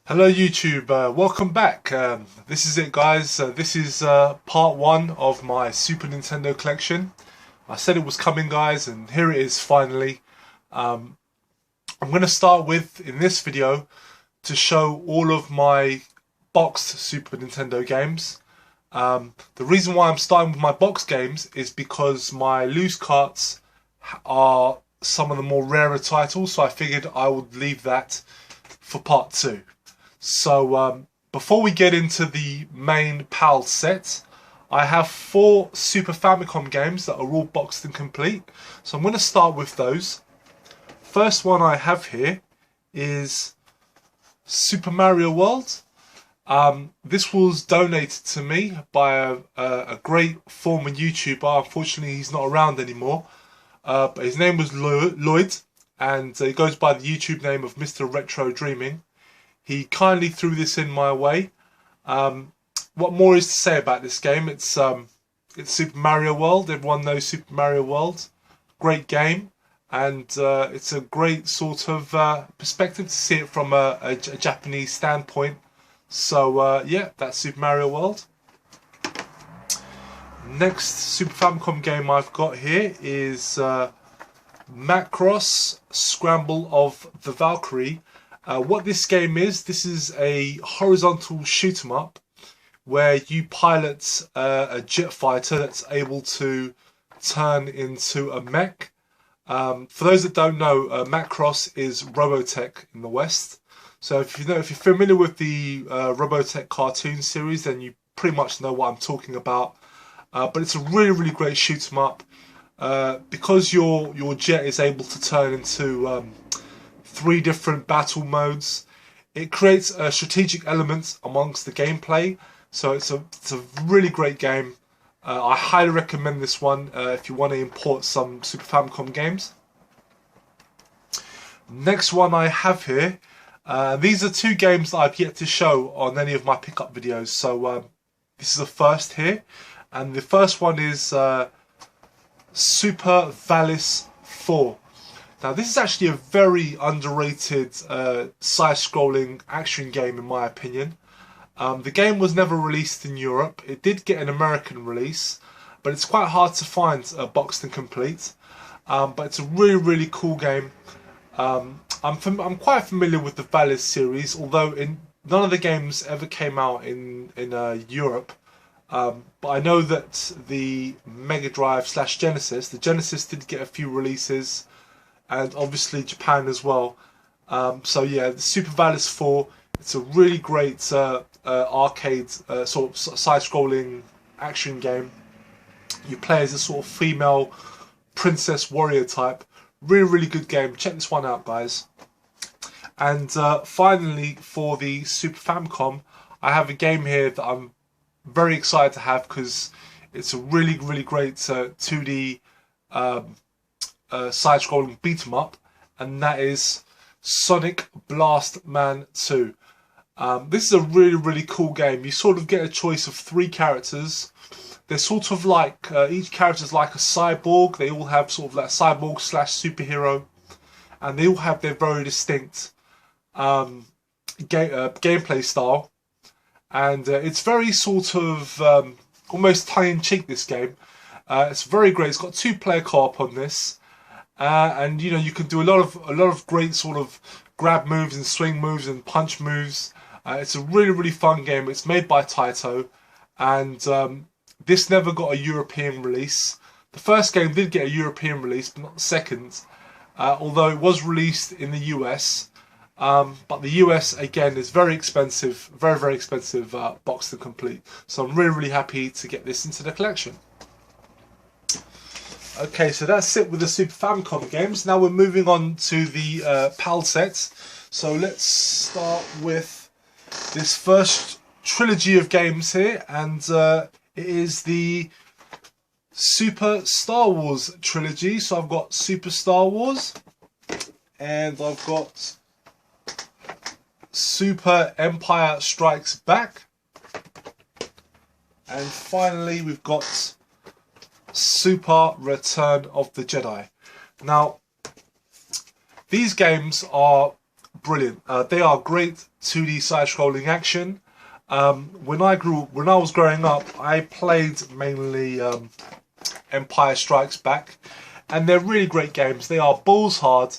Hello YouTube, welcome back. This is it guys, this is part one of my Super Nintendo collection. I said it was coming guys, and here it is finally. I'm going to start with, in this video, to show all of my boxed Super Nintendo games. The reason why I'm starting with my boxed games is because my loose carts are some of the more rarer titles, so I figured I would leave that for part two. So before we get into the main PAL set, I have 4 Super Famicom games that are all boxed and complete. So I'm going to start with those. First one I have here is Super Mario World. This was donated to me by a great former YouTuber. Unfortunately, he's not around anymore. But his name was Lloyd, and he goes by the YouTube name of Mr. Retro Dreaming. He kindly threw this in my way. What more is to say about this game? It's Super Mario World. Everyone knows Super Mario World. Great game, and it's a great sort of perspective to see it from a Japanese standpoint. So yeah, that's Super Mario World. Next Super Famicom game I've got here is Macross Scramble of the Valkyrie. What this game is, this is a horizontal shoot 'em up where you pilot a jet fighter that's able to turn into a mech. For those that don't know, Macross is Robotech in the West. So if you're familiar with the Robotech cartoon series, then you pretty much know what I'm talking about. But it's a really great shoot 'em up because your jet is able to turn into 3 different battle modes. It creates a strategic element amongst the gameplay, so it's a really great game. I highly recommend this one if you want to import some Super Famicom games. Next one I have here, these are 2 games that I've yet to show on any of my pickup videos, so this is the first here, and the first one is Super Valis 4. Now this is actually a very underrated side-scrolling action game in my opinion. The game was never released in Europe. It did get an American release, but it's quite hard to find boxed and complete. But it's a really cool game. I'm quite familiar with the Valis series, although none of the games ever came out in Europe. But I know that the Mega Drive / Genesis, the Genesis did get a few releases, and obviously Japan as well. So yeah, the Super Valis 4, it's a really great arcade sort of side-scrolling action game. You play as a sort of female princess warrior type. Really good game. Check this one out, guys. And finally, for the Super Famicom, I have a game here that I'm very excited to have because it's a really great 2D side-scrolling beat 'em up, and that is Sonic Blast Man 2. This is a really cool game. You sort of get a choice of 3 characters. They're sort of like each character is like a cyborg. They all have sort of like cyborg / superhero, and they all have their very distinct gameplay style. And it's very sort of almost tongue-in-cheek, this game. It's very great. It's got 2-player co-op on this. And you know, you can do a lot of great sort of grab moves and swing moves and punch moves. It's a really fun game. It's made by Taito, and this never got a European release. The first game did get a European release, but not the second. Although it was released in the US, but the US again is very expensive, very expensive, boxed and complete. So I'm really happy to get this into the collection. Okay, so that's it with the Super Famicom games. Now we're moving on to the PAL sets. So let's start with this first trilogy of games here, and it is the Super Star Wars trilogy. So I've got Super Star Wars, and I've got Super Empire Strikes Back, and finally we've got Super Return of the Jedi. Now, these games are brilliant. They are great 2D side-scrolling action. When I was growing up, I played mainly Empire Strikes Back, and they're really great games. They are balls hard,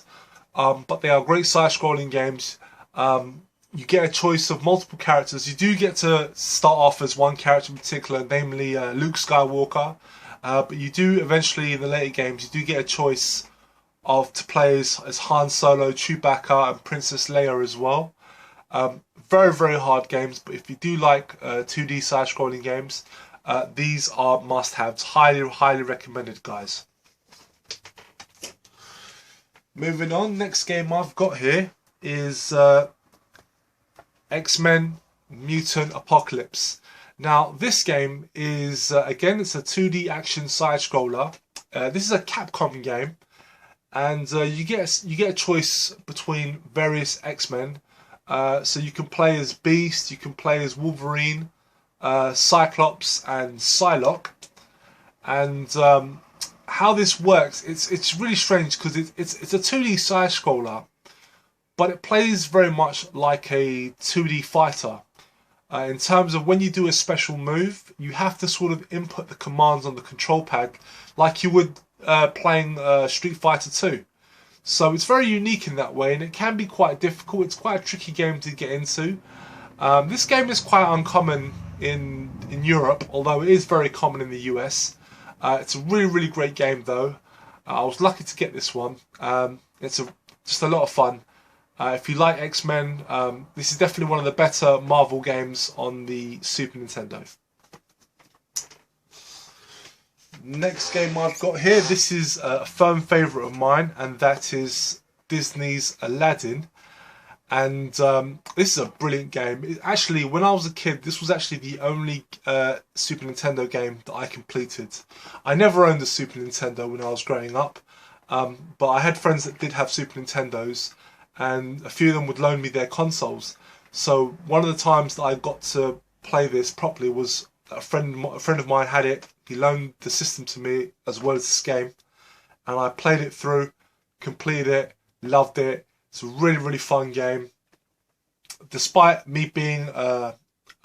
but they are great side-scrolling games. You get a choice of multiple characters. You do get to start off as one character in particular, namely Luke Skywalker, but you do eventually, in the later games, you do get a choice to play as Han Solo, Chewbacca, and Princess Leia as well. Very, very hard games, but if you do like 2D side-scrolling games, these are must-haves. Highly, highly recommended, guys. Moving on, next game I've got here is X-Men Mutant Apocalypse. Now, this game is, again, it's a 2D action side-scroller. This is a Capcom game, and you get a choice between various X-Men. So you can play as Beast, you can play as Wolverine, Cyclops, and Psylocke. And how this works, it's really strange because it's a 2D side scroller, but it plays very much like a 2D fighter. In terms of when you do a special move, you have to sort of input the commands on the control pad like you would playing Street Fighter 2. So it's very unique in that way, and it can be quite difficult. It's quite a tricky game to get into. This game is quite uncommon in Europe, although it is very common in the US. It's a really, really great game though. I was lucky to get this one. It's just a lot of fun. If you like X-Men, this is definitely one of the better Marvel games on the Super Nintendo. Next game I've got here, this is a firm favourite of mine, and that is Disney's Aladdin. And this is a brilliant game. Actually, when I was a kid, this was actually the only Super Nintendo game that I completed. I never owned a Super Nintendo when I was growing up, but I had friends that did have Super Nintendos, and a few of them would loan me their consoles. So one of the times that I got to play this properly was a friend of mine had it. He loaned the system to me as well as this game, and I played it through, completed it, loved it. It's a really, really fun game. Despite me being a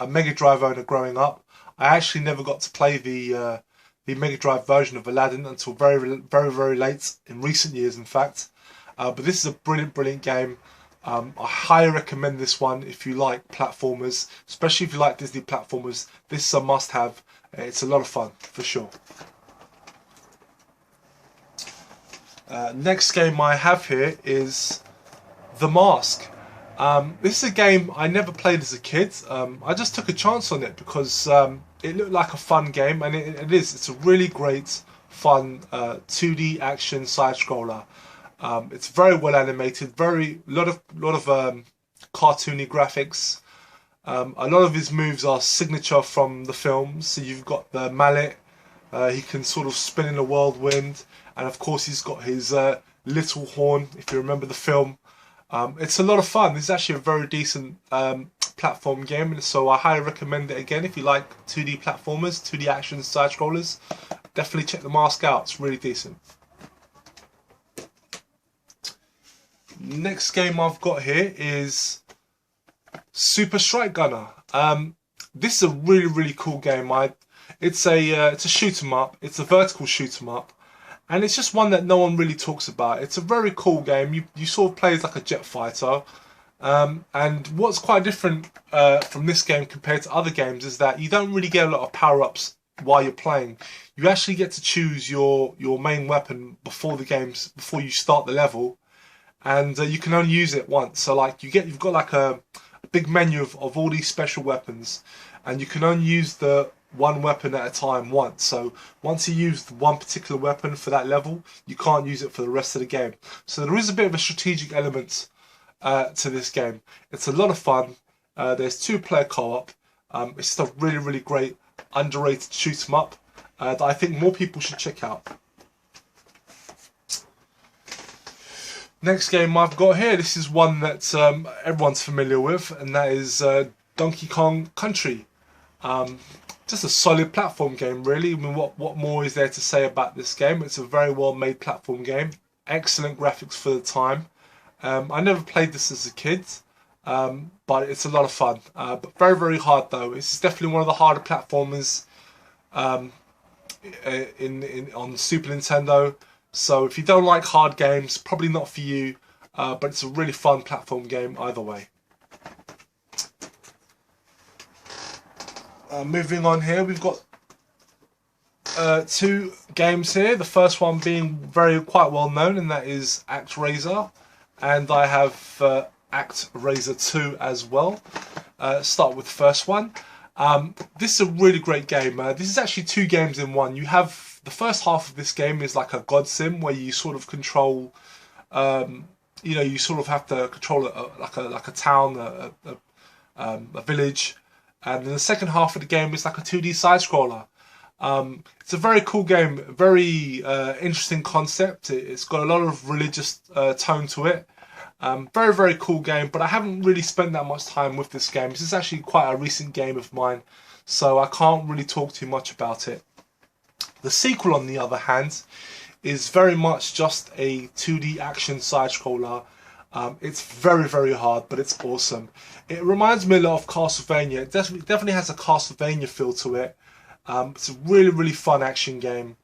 Mega Drive owner growing up, I actually never got to play the Mega Drive version of Aladdin until very, very, very late in recent years, in fact. But this is a brilliant, brilliant game. I highly recommend this one if you like platformers, especially if you like Disney platformers. This is a must-have. It's a lot of fun, for sure. Next game I have here is The Mask. This is a game I never played as a kid. I just took a chance on it because it looked like a fun game, and it is. It's a really great, fun 2D action side-scroller. It's very well animated, lot of cartoony graphics. A lot of his moves are signature from the films. So you've got the mallet, he can sort of spin in a whirlwind, and of course he's got his little horn, if you remember the film. It's a lot of fun. This is actually a very decent platform game, so I highly recommend it again if you like 2D platformers, 2D action side scrollers. Definitely check The Mask out, it's really decent. Next game I've got here is Super Strike Gunner. This is a really, really cool game. It's a shoot 'em up. It's a vertical shoot 'em up, and it's just one that no one really talks about. It's a very cool game. You sort of play as like a jet fighter, and what's quite different from this game compared to other games is that you don't really get a lot of power-ups while you're playing. You actually get to choose your main weapon before you start the level. And you can only use it once. So like you've got like a big menu of all these special weapons, and you can only use the one weapon at a time once. So once you use one particular weapon for that level, you can't use it for the rest of the game. So there is a bit of a strategic element to this game. It's a lot of fun. There's 2-player co-op. It's just a really, really great underrated shoot 'em up that I think more people should check out. Next game I've got here, this is one that everyone's familiar with, and that is Donkey Kong Country. Just a solid platform game, really. I mean, what more is there to say about this game? It's a very well made platform game. Excellent graphics for the time. I never played this as a kid, but it's a lot of fun. But very, very hard though. It's definitely one of the harder platformers on Super Nintendo. So if you don't like hard games, probably not for you. But it's a really fun platform game either way. Moving on here, we've got two games here. The first one being quite well known, and that is ActRaiser, and I have ActRaiser 2 as well. Start with the first one. This is a really great game. This is actually two games in one. You have the first half of this game is like a god sim where you sort of control, you sort of have to control like a town, a village, and then the second half of the game is like a 2D side scroller. It's a very cool game, very interesting concept. It's got a lot of religious tone to it. Very, very cool game, but I haven't really spent that much time with this game. This is actually quite a recent game of mine, so I can't really talk too much about it. The sequel, on the other hand, is very much just a 2D action side-scroller. It's very, very hard, but it's awesome. It reminds me a lot of Castlevania. It definitely has a Castlevania feel to it. It's a really, really fun action game,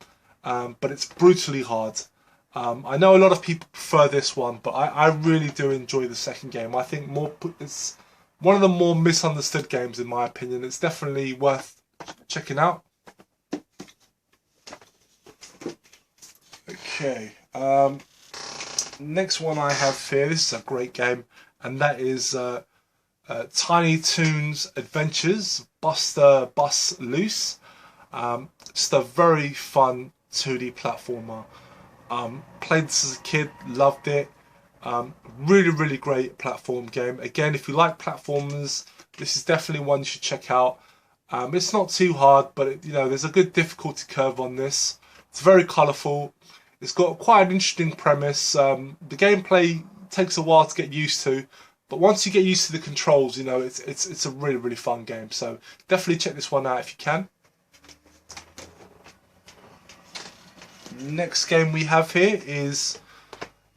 but it's brutally hard. I know a lot of people prefer this one, but I really do enjoy the second game. I think it's one of the more misunderstood games in my opinion. It's definitely worth checking out. Okay, next one I have here, this is a great game, and that is Tiny Toons Adventures Bust Loose. Just a very fun 2D platformer. Played this as a kid, loved it. Really, really great platform game. Again, if you like platformers, this is definitely one you should check out. It's not too hard, but there's a good difficulty curve on this. It's very colourful. It's got quite an interesting premise. The gameplay takes a while to get used to, but once you get used to the controls, it's a really, really fun game. So definitely check this one out if you can. Next game we have here is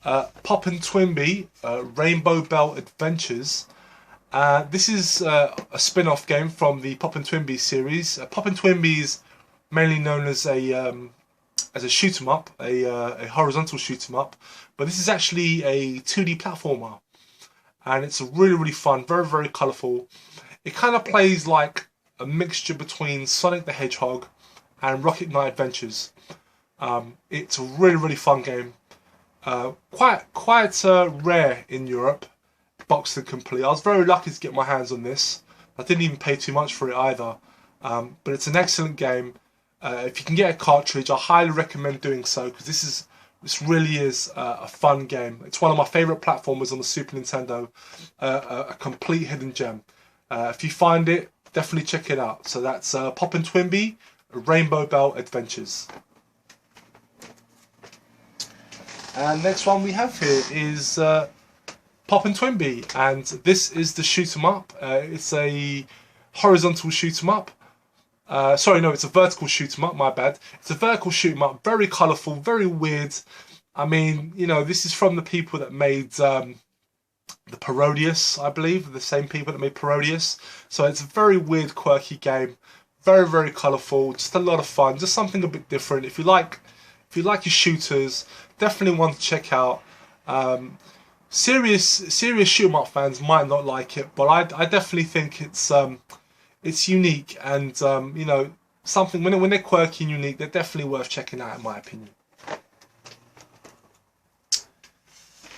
Pop and Twinbee Rainbow Bell Adventures. This is a spin-off game from the Pop and Twinbee series. Pop and Twinbee is mainly known as a shoot 'em up, a horizontal shoot 'em up, but this is actually a 2D platformer, and it's really, really fun, very, very colourful. It kind of plays like a mixture between Sonic the Hedgehog and Rocket Knight Adventures. It's a really, really fun game. Quite rare in Europe, boxed and complete. I was very lucky to get my hands on this. I didn't even pay too much for it either. But it's an excellent game. If you can get a cartridge, I highly recommend doing so, because this really is a fun game. It's one of my favourite platformers on the Super Nintendo. A complete hidden gem. If you find it, definitely check it out. So that's Pop and Twinbee Rainbow Bell Adventures. And next one we have here is Pop and Twinbee, and this is the shoot 'em up. It's a horizontal shoot 'em up. Sorry, no, it's a vertical shoot 'em up, my bad. It's a vertical shoot 'em up, very colourful, very weird. I mean, this is from the people that made the Parodius, I believe, the same people that made Parodius. So it's a very weird, quirky game, very, very colourful, just a lot of fun, just something a bit different. If you like your shooters, definitely one to check out. Serious shoot 'em up fans might not like it, but I definitely think it's unique, and something when they're quirky and unique, they're definitely worth checking out in my opinion.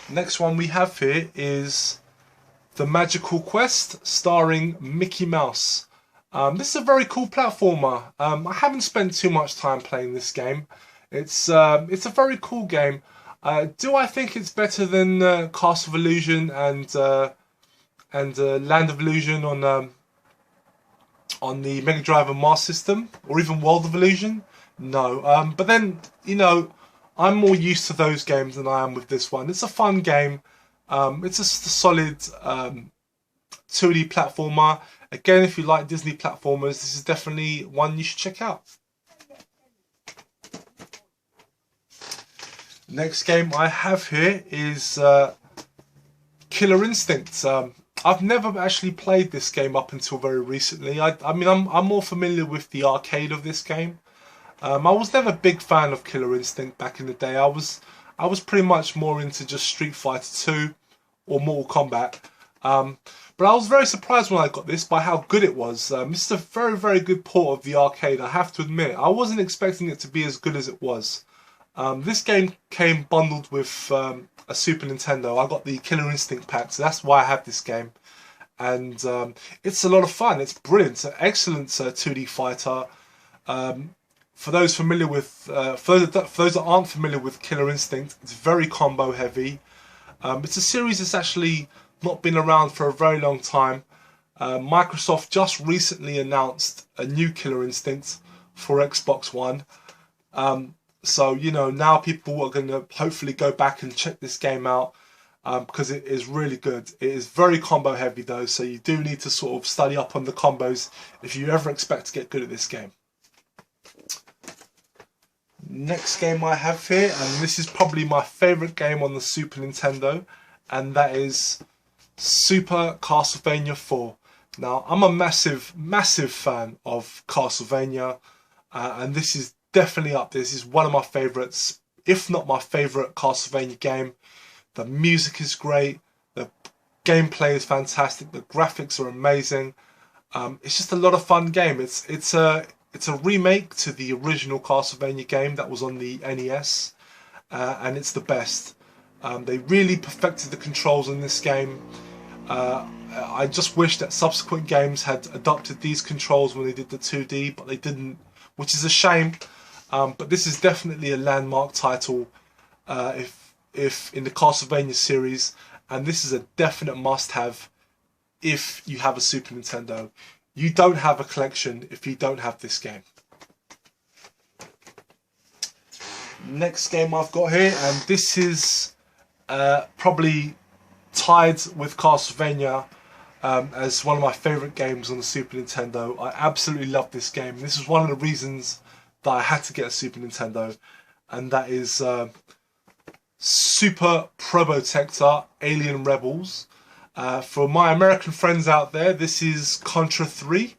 Next one we have here is The Magical Quest, starring Mickey Mouse. This is a very cool platformer. I haven't spent too much time playing this game. It's a very cool game. Do I think it's better than Castle of Illusion and Land of Illusion on the Mega Drive and Master System, or even World of Illusion? No. But then I'm more used to those games than I am with this one. It's a fun game. It's just a solid 2D platformer. Again, if you like Disney platformers, this is definitely one you should check out. Next game I have here is Killer Instinct. I've never actually played this game up until very recently. I mean, I'm more familiar with the arcade of this game. I was never a big fan of Killer Instinct back in the day. I was pretty much more into just Street Fighter 2 or Mortal Kombat. But I was very surprised when I got this by how good it was. This is a very, very good port of the arcade, I have to admit. I wasn't expecting it to be as good as it was. This game came bundled with a Super Nintendo. I got the Killer Instinct pack, so that's why I have this game. And it's a lot of fun. It's brilliant. It's an excellent 2D fighter. For those familiar with, for those that aren't familiar with Killer Instinct, it's very combo heavy. It's a series that's actually not been around for a very long time. Microsoft just recently announced a new Killer Instinct for Xbox One. So, you know, now people are going to hopefully go back and check this game out because it is really good. It is very combo heavy though, so you do need to sort of study up on the combos if you ever expect to get good at this game. Next game I have here, and this is probably my favourite game on the Super Nintendo, and that is Super Castlevania 4. Now, I'm a massive, massive fan of Castlevania, and this is definitely up there. This is one of my favourites, if not my favourite Castlevania game. The music is great, the gameplay is fantastic, the graphics are amazing. It's just a lot of fun game. It's a remake to the original Castlevania game that was on the NES, and it's the best. They really perfected the controls in this game. I just wish that subsequent games had adopted these controls when they did the 2D, but they didn't, which is a shame. But this is definitely a landmark title if in the Castlevania series, and this is a definite must-have if you have a Super Nintendo. You don't have a collection if you don't have this game. Next game I've got here, and this is probably tied with Castlevania as one of my favourite games on the Super Nintendo. I absolutely love this game. This is one of the reasons that I had to get a Super Nintendo, and that is Super Probotector Alien Rebels. For my American friends out there, this is Contra 3,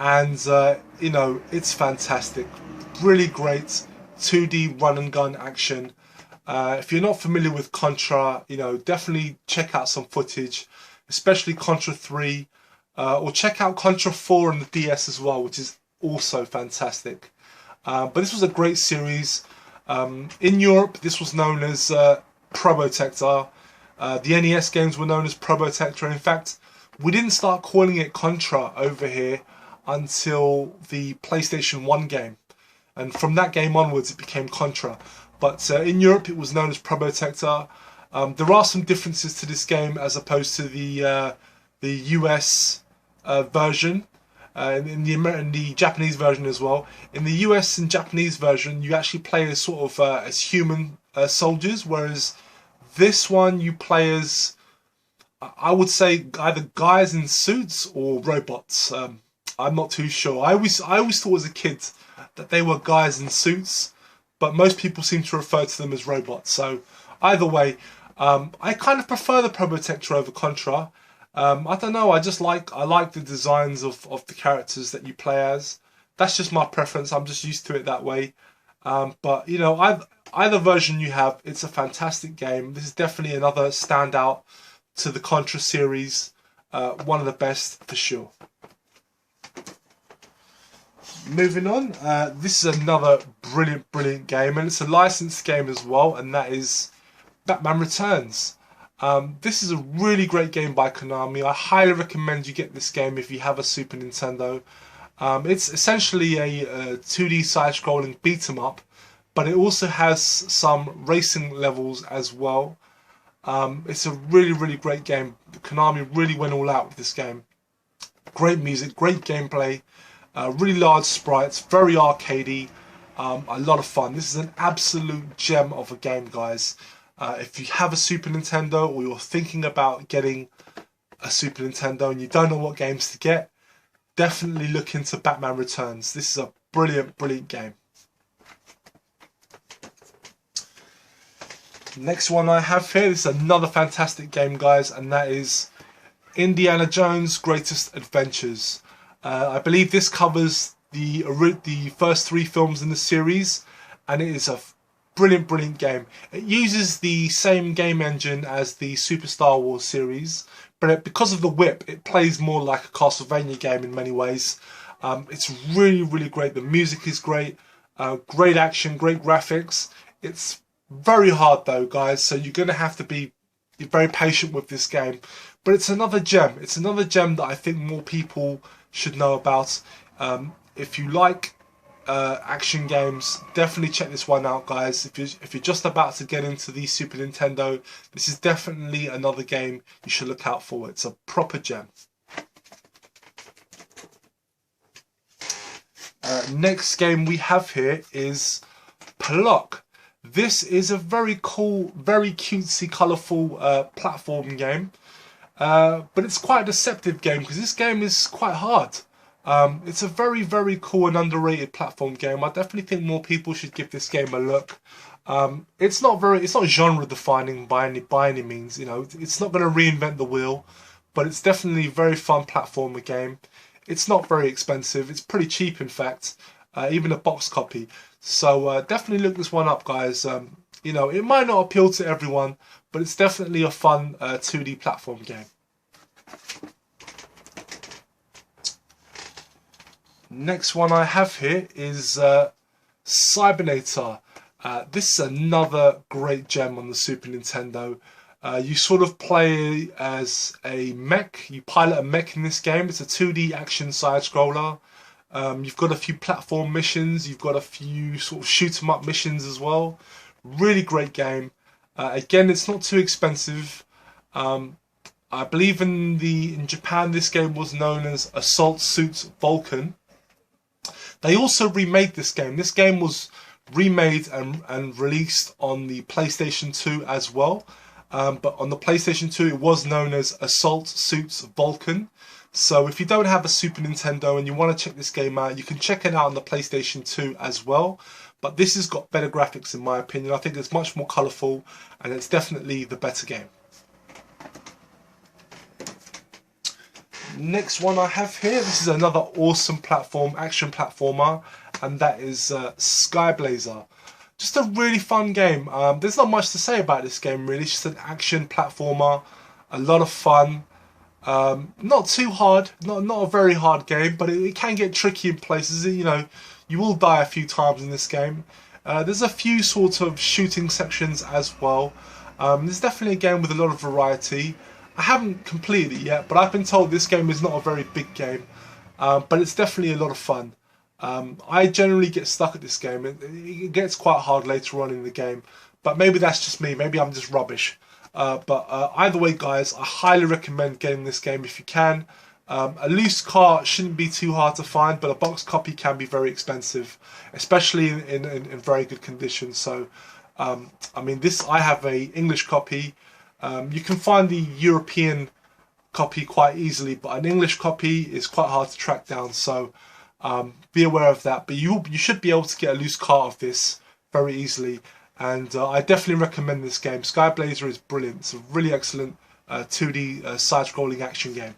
and you know, it's fantastic. Really great 2D run and gun action. If you're not familiar with Contra, you know, definitely check out some footage, especially Contra 3, or check out Contra 4 on the DS as well, which is also fantastic. But this was a great series. In Europe, this was known as Probotector. The NES games were known as Probotector. In fact, we didn't start calling it Contra over here until the PlayStation 1 game. And from that game onwards, it became Contra. But in Europe, it was known as Probotector. There are some differences to this game as opposed to the US version. In the Japanese version as well. In the US and Japanese version, you actually play as sort of as human soldiers, whereas this one you play as, I would say, either guys in suits or robots. I'm not too sure. I always thought as a kid that they were guys in suits, but most people seem to refer to them as robots. So either way, I kind of prefer the Probotector over Contra. I don't know, I like the designs of the characters that you play as. That's just my preference, I'm just used to it that way. But, you know, either version you have, it's a fantastic game. This is definitely another standout to the Contra series. One of the best, for sure. Moving on, this is another brilliant, brilliant game, and it's a licensed game as well, and that is Batman Returns. This is a really great game by Konami. I highly recommend you get this game if you have a Super Nintendo. It's essentially a 2D side-scrolling beat-em-up, but it also has some racing levels as well. It's a really, really great game. Konami really went all out with this game. Great music, great gameplay, really large sprites, very arcadey, a lot of fun. This is an absolute gem of a game, guys. If you have a Super Nintendo or you're thinking about getting a Super Nintendo and you don't know what games to get, definitely look into Batman Returns. This is a brilliant, brilliant game. Next one I have here, this is another fantastic game, guys, and that is Indiana Jones' Greatest Adventures. I believe this covers the first 3 films in the series, and it is a brilliant game. It uses the same game engine as the Super Star Wars series, but because of the whip, it plays more like a Castlevania game in many ways. It's really great. The music is great, great action, great graphics. It's very hard though, guys, so you're going to have to be very patient with this game. But it's another gem. It's another gem that I think more people should know about. If you like action games, definitely check this one out, guys. If you're just about to get into the Super Nintendo, this is definitely another game you should look out for. It's a proper gem. Next game we have here is Pluck. This is a very cool, very cutesy, colourful platform game, but it's quite a deceptive game because this game is quite hard. It's a very cool and underrated platform game. I definitely think more people should give this game a look. It's not genre defining by any means. You know, it's not going to reinvent the wheel, but it's definitely a very fun platformer game. It's not very expensive. It's pretty cheap, in fact, even a box copy. So definitely look this one up, guys. You know, it might not appeal to everyone, but it's definitely a fun 2D platform game. Next one I have here is Cybernator. This is another great gem on the Super Nintendo. You sort of play as a mech. You pilot a mech in this game. It's a 2D action side-scroller. You've got a few platform missions. You've got a few sort of shoot-'em-up missions as well. Really great game. Again, it's not too expensive. I believe in Japan this game was known as Assault Suit Vulcan. They also remade this game. This game was remade and released on the PlayStation 2 as well. But on the PlayStation 2 it was known as Assault Suits Vulcan. So if you don't have a Super Nintendo and you want to check this game out, you can check it out on the PlayStation 2 as well. But this has got better graphics in my opinion. I think it's much more colourful and it's definitely the better game. Next one I have here, this is another awesome action platformer, and that is Skyblazer. Just a really fun game. There's not much to say about this game really. It's just an action platformer, a lot of fun. Not too hard, not a very hard game, but it can get tricky in places. You know, you will die a few times in this game. There's a few sort of shooting sections as well. There's definitely a game with a lot of variety. I haven't completed it yet, but I've been told this game is not a very big game, but it's definitely a lot of fun. I generally get stuck at this game. It gets quite hard later on in the game, but maybe that's just me. Maybe I'm just rubbish. But either way, guys, I highly recommend getting this game if you can. A loose cart shouldn't be too hard to find, but a box copy can be very expensive, especially in very good condition. So, I mean, I have a English copy. You can find the European copy quite easily, but an English copy is quite hard to track down. So be aware of that. But you should be able to get a loose cart of this very easily. And I definitely recommend this game. Skyblazer is brilliant. It's a really excellent 2D side-scrolling action game.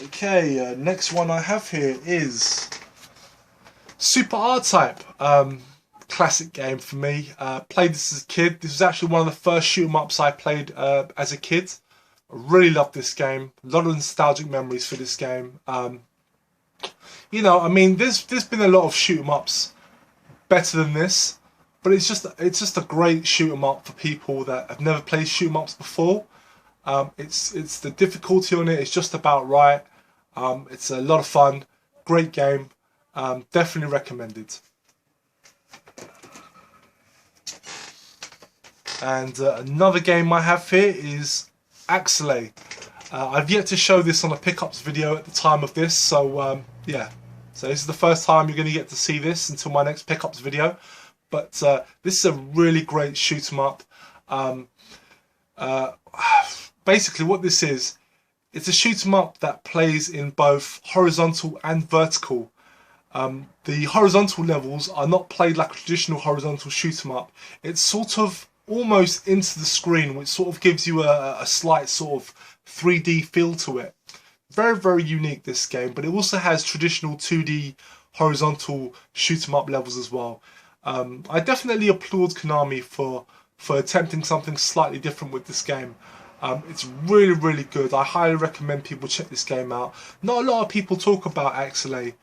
Okay, next one I have here is Super RType. Classic game for me. Played this as a kid. This was actually one of the first shoot-'em-ups I played as a kid. I really loved this game. A lot of nostalgic memories for this game. You know, I mean, there's been a lot of shoot-'em-ups better than this, but it's just a great shoot-'em-up for people that have never played shoot-'em-ups before. It's the difficulty on it is just about right. It's a lot of fun. Great game. Definitely recommended. And another game I have here is Axelay. I've yet to show this on a pickups video at the time of this, so yeah. So this is the first time you're going to get to see this until my next pickups video. But this is a really great shoot 'em up. Basically what this is, it's a shoot 'em up that plays in both horizontal and vertical. The horizontal levels are not played like a traditional horizontal shoot 'em up. It's sort of almost into the screen, which sort of gives you a slight sort of 3D feel to it. Very, very unique, this game, but it also has traditional 2D horizontal shoot 'em up levels as well. I definitely applaud Konami for attempting something slightly different with this game. It's really, really good. I highly recommend people check this game out. Not a lot of people talk about XLA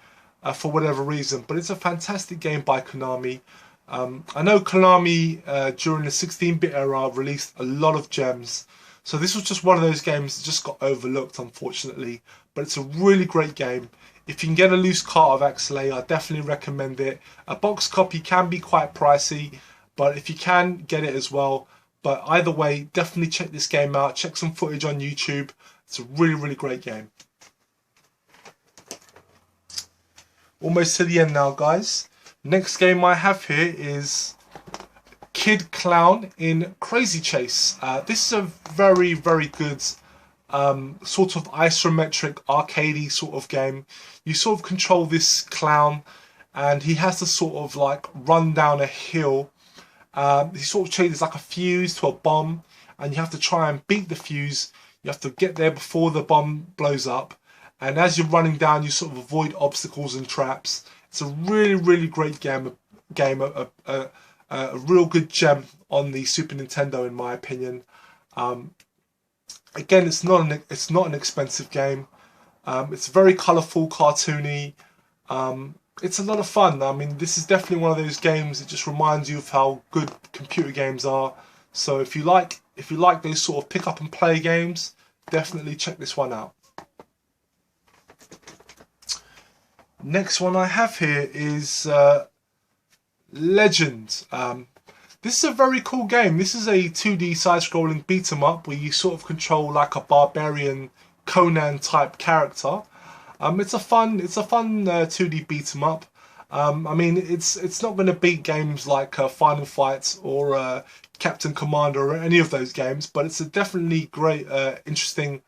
for whatever reason, but it's a fantastic game by Konami. I know Konami during the 16-bit era released a lot of gems, so this was just one of those games that just got overlooked, unfortunately. But it's a really great game. If you can get a loose cart of XLA, I definitely recommend it. A box copy can be quite pricey, but if you can, get it as well. But either way, definitely check this game out. Check some footage on YouTube. It's a really, really great game. Almost to the end now, guys. Next game I have here is Kid Clown in Crazy Chase. This is a very, very good sort of isometric arcadey sort of game. You sort of control this clown, and he has to sort of like run down a hill. He sort of changes like a fuse to a bomb, and you have to try and beat the fuse. You have to get there before the bomb blows up, and as you're running down, you sort of avoid obstacles and traps. It's a really, really great game. A real good gem on the Super Nintendo, in my opinion. Again, it's not an expensive game. It's very colourful, cartoony. It's a lot of fun. I mean, this is definitely one of those games that just reminds you of how good computer games are. So if you like those sort of pick up and play games, definitely check this one out. Next one I have here is Legend. This is a very cool game. This is a 2D side-scrolling beat-em-up where you sort of control like a barbarian Conan type character. It's a fun 2D beat-em-up. I mean, it's not going to beat games like Final Fight or Captain Commander or any of those games, but it's a definitely great, interesting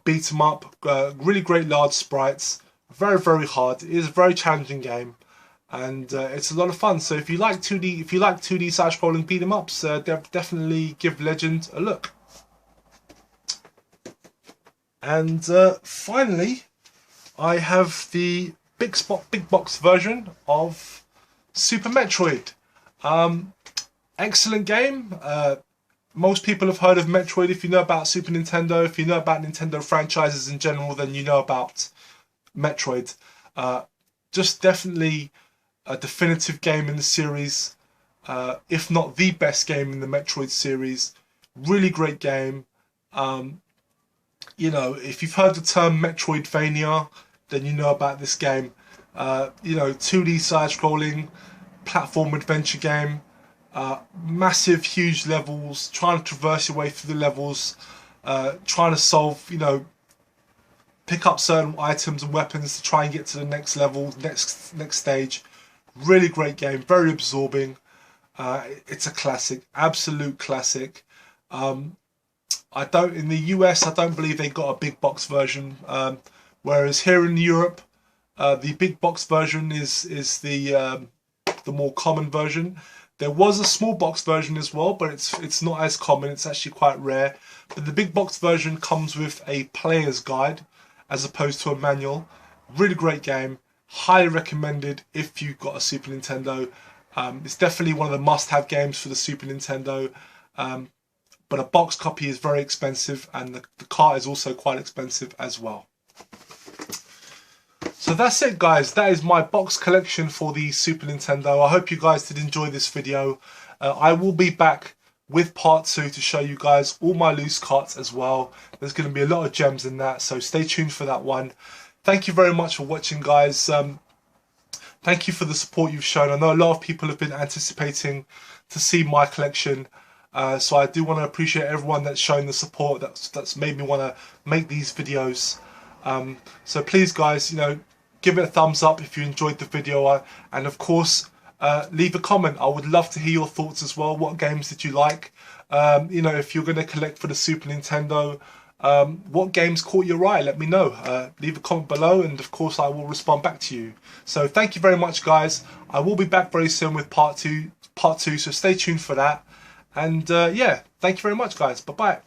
beat-em-up. Really great large sprites. Very, very hard. It is a very challenging game, and it's a lot of fun. So if you like 2D side-scrolling beat-em-ups, definitely give Legend a look. And finally, I have the big box version of Super Metroid. Excellent game. Most people have heard of Metroid. If you know about Super Nintendo, if you know about Nintendo franchises in general, then you know about Metroid. Just definitely a definitive game in the series, if not the best game in the Metroid series. Really great game. You know, if you've heard the term Metroidvania, then you know about this game. You know, 2D side-scrolling platform adventure game. Massive, huge levels, trying to traverse your way through the levels, trying to solve, you know, pick up certain items and weapons to try and get to the next level, next stage. Really great game, very absorbing. It's a classic, absolute classic. In the US, I don't believe they got a big box version. Whereas here in Europe, the big box version is the more common version. There was a small box version as well, but it's not as common. It's actually quite rare. But the big box version comes with a player's guide as opposed to a manual. Really great game. Highly recommended if you've got a Super Nintendo. It's definitely one of the must-have games for the Super Nintendo. But a box copy is very expensive, and the cart is also quite expensive as well. So that's it, guys. That is my box collection for the Super Nintendo. I hope you guys did enjoy this video. I will be back with part 2 to show you guys all my loose carts as well. There's going to be a lot of gems in that, so stay tuned for that one. Thank you very much for watching, guys. Thank you for the support you've shown. I know a lot of people have been anticipating to see my collection. So I do want to appreciate everyone that's shown the support, that's made me want to make these videos. So please, guys, you know, give it a thumbs up if you enjoyed the video, and of course, leave a comment. I would love to hear your thoughts as well. What games did you like? You know, if you're going to collect for the Super Nintendo, what games caught your eye. Let me know. Leave a comment below, and of course I will respond back to you. So thank you very much, guys. I will be back very soon with part two, so stay tuned for that. And yeah, thank you very much, guys. Bye bye.